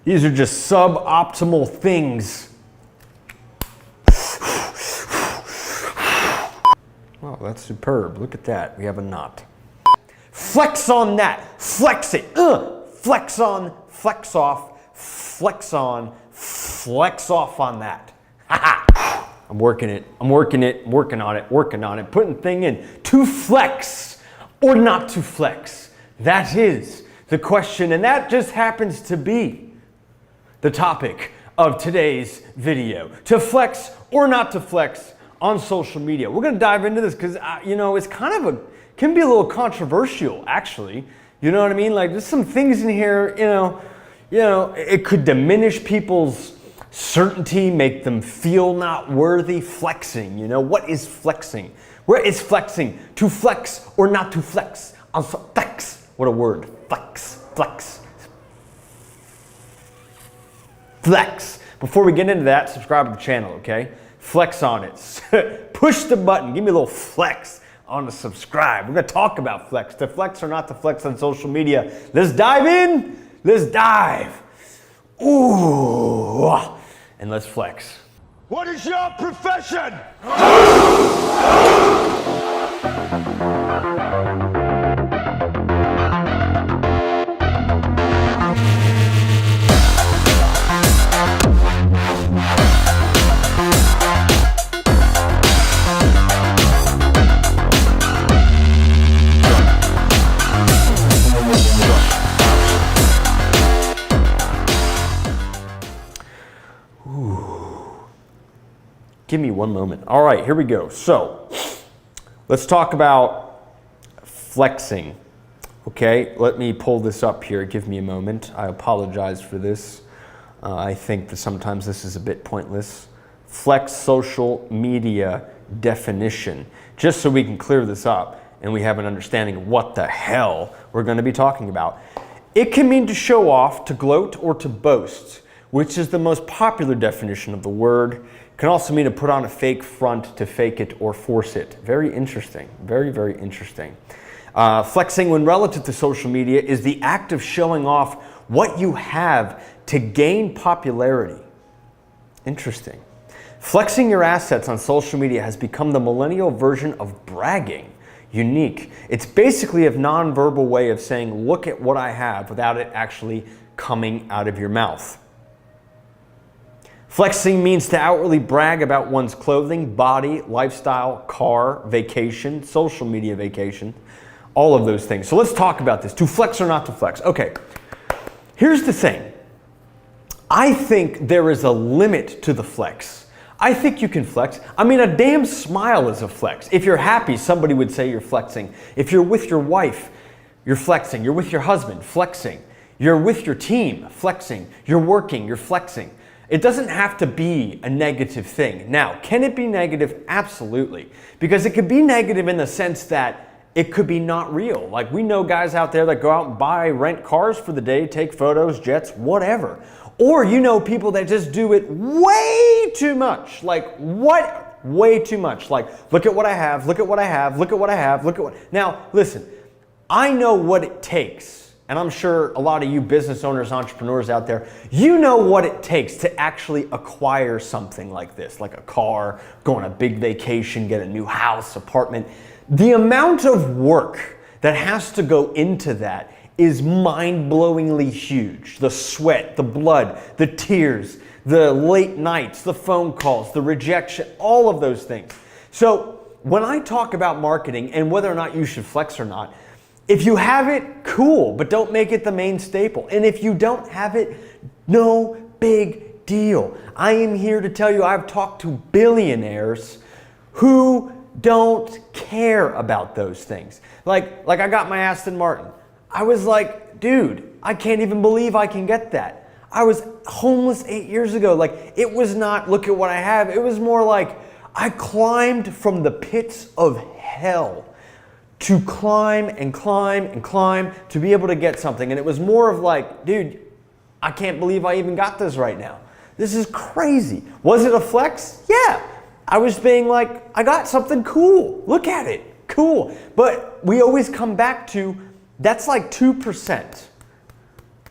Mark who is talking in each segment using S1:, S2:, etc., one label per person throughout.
S1: These are just suboptimal things. Wow, that's superb. Look at that. We have a knot. Flex on that. Flex it. Flex on, flex off, flex on, flex off on that. I'm working it. I'm working it. Working on it. Working on it. Putting thing in. To flex or not to flex? That is the question, and that just happens to be the topic of today's video. To flex or not to flex on social media. We're going to dive into this because, it's kind of can be a little controversial, actually. You know what I mean? Like, there's some things in here, it could diminish people's certainty, make them feel not worthy. Flexing, what is flexing? Where is flexing? To flex or not to flex? Flex. What a word. Flex. Flex. Flex. Before we get into that, subscribe to the channel, okay? Flex on it. Push the button. Give me a little flex on the subscribe. We're going to talk about flex. To flex or not to flex on social media. Let's dive in. Let's dive. Ooh. And let's flex.
S2: What is your profession?
S1: Give me one moment. All right, here we go. So let's talk about flexing. Okay, let me pull this up here. Give me a moment. I apologize for this. I think that sometimes this is a bit pointless. Flex social media definition. Just so we can clear this up and we have an understanding of what the hell we're going to be talking about. It can mean to show off, to gloat, or to boast, which is the most popular definition of the word. Can also mean to put on a fake front, to fake it or force it. Very interesting. Very, very interesting. Flexing, when relative to social media, is the act of showing off what you have to gain popularity. Interesting. Flexing your assets on social media has become the millennial version of bragging. Unique. It's basically a nonverbal way of saying, look at what I have, without it actually coming out of your mouth. Flexing means to outwardly brag about one's clothing, body, lifestyle, car, vacation, social media vacation, all of those things. So let's talk about this. To flex or not to flex? Okay, here's the thing. I think there is a limit to the flex. I think you can flex. I mean, a damn smile is a flex. If you're happy, somebody would say you're flexing. If you're with your wife, you're flexing. You're with your husband, flexing. You're with your team, flexing. You're working, you're flexing. It doesn't have to be a negative thing. Now, can it be negative? Absolutely. Because it could be negative in the sense that it could be not real. Like, we know guys out there that go out and buy, rent cars for the day, take photos, jets, whatever. Or you know people that just do it way too much. Like, what? Way too much. Like, look at what I have, look at what I have, look at what I have, look at what. Now, listen, I know what it takes. And I'm sure a lot of you business owners, entrepreneurs out there, you know what it takes to actually acquire something like this, like a car, go on a big vacation, get a new house, apartment. The amount of work that has to go into that is mind-blowingly huge. The sweat, the blood, the tears, the late nights, the phone calls, the rejection, all of those things. So when I talk about marketing and whether or not you should flex or not, if you have it, cool, but don't make it the main staple. And if you don't have it, no big deal. I am here to tell you I've talked to billionaires who don't care about those things. Like I got my Aston Martin. I was like, dude, I can't even believe I can get that. I was homeless 8 years ago. Like, it was not, look at what I have. It was more like, I climbed from the pits of hell to climb and climb and climb to be able to get something. And it was more of like, dude, I can't believe I even got this right now. This is crazy. Was it a flex? Yeah. I was being like, I got something cool. Look at it. Cool. But we always come back to, that's like 2%.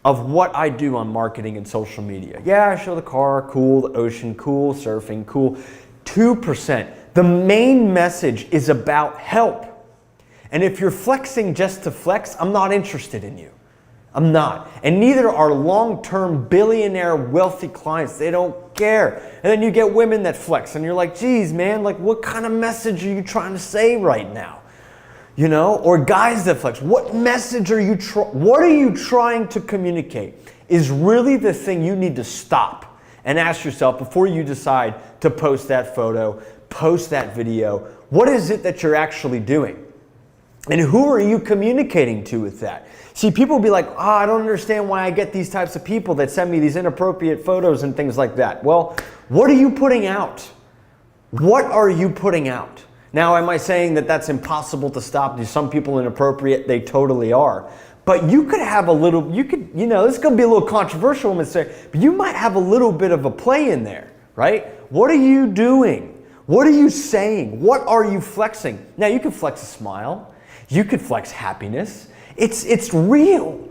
S1: of what I do on marketing and social media. Yeah, I show the car, cool, the ocean, cool, surfing, cool. 2%. The main message is about help. And if you're flexing just to flex, I'm not interested in you. I'm not. And neither are long-term billionaire wealthy clients. They don't care. And then you get women that flex and you're like, geez, man, like what kind of message are you trying to say right now? You know, or guys that flex. What message are you what are you trying to communicate is really the thing you need to stop and ask yourself before you decide to post that photo, post that video. What is it that you're actually doing? And who are you communicating to with that? See, people will be like, I don't understand why I get these types of people that send me these inappropriate photos and things like that. Well, what are you putting out? What are you putting out? Now, am I saying that that's impossible to stop? Do some people inappropriate? They totally are. But you could have a little, this is going to be a little controversial, I'm going to say, but you might have a little bit of a play in there, right? What are you doing? What are you saying? What are you flexing? Now, you can flex a smile. You could flex happiness. It's real.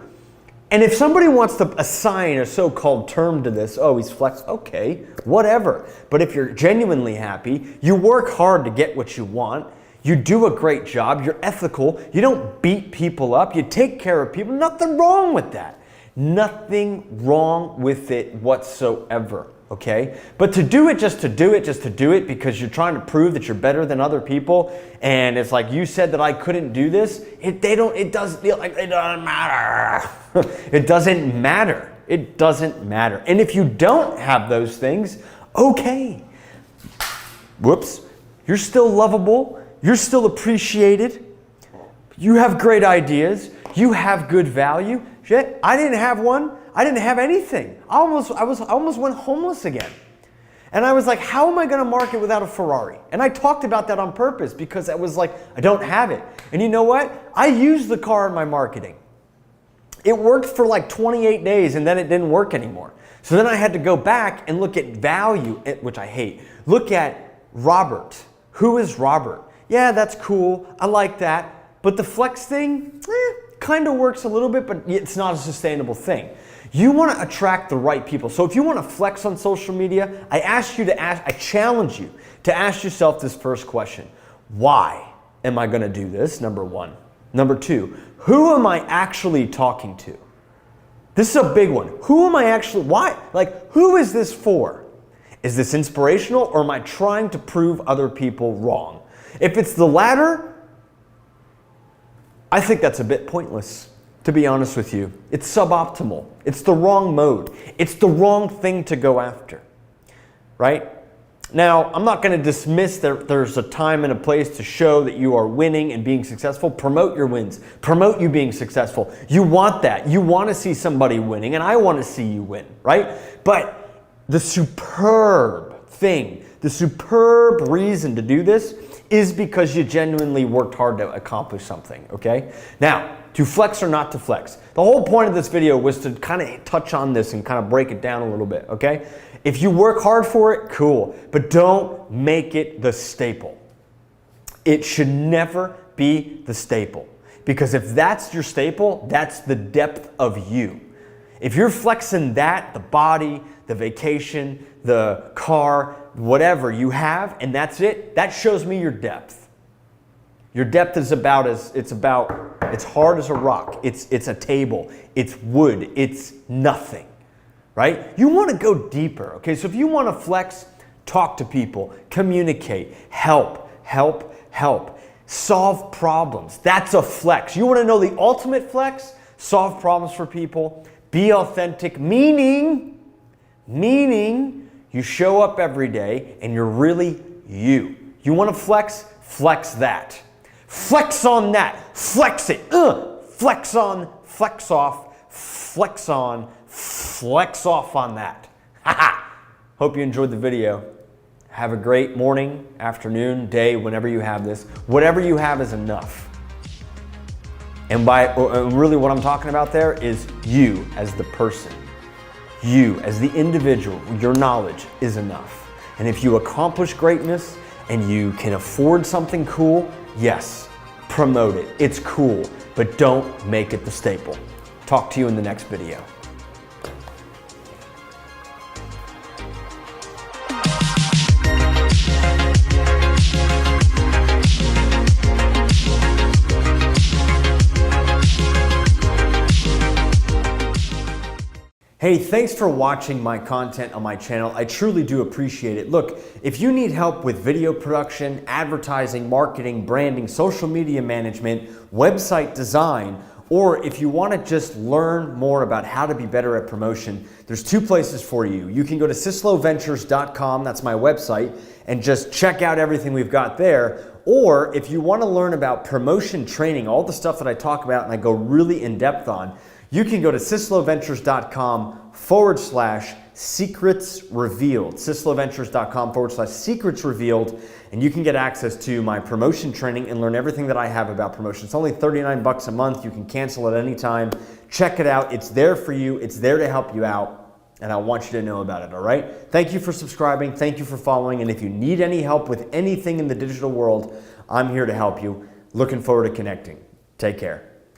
S1: And if somebody wants to assign a so-called term to this, oh, he's flex, okay, whatever. But if you're genuinely happy, you work hard to get what you want, you do a great job, you're ethical, you don't beat people up, you take care of people, nothing wrong with that. Nothing wrong with it whatsoever, okay? But to do it just to do it because you're trying to prove that you're better than other people, and it's like you said that I couldn't do this, it doesn't matter. It doesn't matter. It doesn't matter. And if you don't have those things, okay. Whoops. You're still lovable. You're still appreciated. You have great ideas. You have good value. Shit, I didn't have one. I didn't have anything. I almost went homeless again. And I was like, how am I going to market without a Ferrari? And I talked about that on purpose because I was like, I don't have it. And you know what? I used the car in my marketing. It worked for like 28 days and then it didn't work anymore. So then I had to go back and look at value, which I hate. Look at Robert. Who is Robert? Yeah, that's cool. I like that. But the flex thing, kind of works a little bit, but it's not a sustainable thing. You want to attract the right people. So if you want to flex on social media, I challenge you to ask yourself this first question. Why am I going to do this? Number one. Number two, who am I actually talking to? This is a big one. Who am I actually, why? Like, who is this for? Is this inspirational or am I trying to prove other people wrong? If it's the latter, I think that's a bit pointless, to be honest with you. It's suboptimal. It's the wrong mode. It's the wrong thing to go after, right? Now, I'm not going to dismiss that there's a time and a place to show that you are winning and being successful. Promote your wins. Promote you being successful. You want that. You want to see somebody winning, and I want to see you win, right? But the superb thing, the superb reason to do this is because you genuinely worked hard to accomplish something, okay? Now, to flex or not to flex. The whole point of this video was to kind of touch on this and kind of break it down a little bit, okay? If you work hard for it, cool, but don't make it the staple. It should never be the staple, because if that's your staple, that's the depth of you. If you're flexing that, the body, the vacation, the car, whatever you have, and that's it, that shows me your depth. Your depth is it's hard as a rock. It's a table. It's wood. It's nothing, right? You want to go deeper, okay? So if you want to flex, talk to people, communicate, help, solve problems. That's a flex. You want to know the ultimate flex? Solve problems for people, be authentic, meaning you show up every day and you're really you. You want to flex? Flex that. Flex on that. Flex it. Flex on, flex off, flex on, flex off on that. Hope you enjoyed the video. Have a great morning, afternoon, day, whenever you have this. Whatever you have is enough. And really what I'm talking about there is you as the person. You as the individual, your knowledge is enough. And if you accomplish greatness and you can afford something cool, yes, promote it. It's cool, but don't make it the staple. Talk to you in the next video. Hey, thanks for watching my content on my channel. I truly do appreciate it. Look, if you need help with video production, advertising, marketing, branding, social media management, website design, or if you want to just learn more about how to be better at promotion, there's two places for you. You can go to sysloventures.com, that's my website, and just check out everything we've got there. Or if you want to learn about promotion training, all the stuff that I talk about and I go really in depth on, you can go to sysloventures.com/secrets revealed. sysloventures.com/secrets revealed, and you can get access to my promotion training and learn everything that I have about promotion. It's only 39 bucks a month. You can cancel at any time. Check it out. It's there for you. It's there to help you out, and I want you to know about it, all right? Thank you for subscribing. Thank you for following, and if you need any help with anything in the digital world, I'm here to help you. Looking forward to connecting. Take care.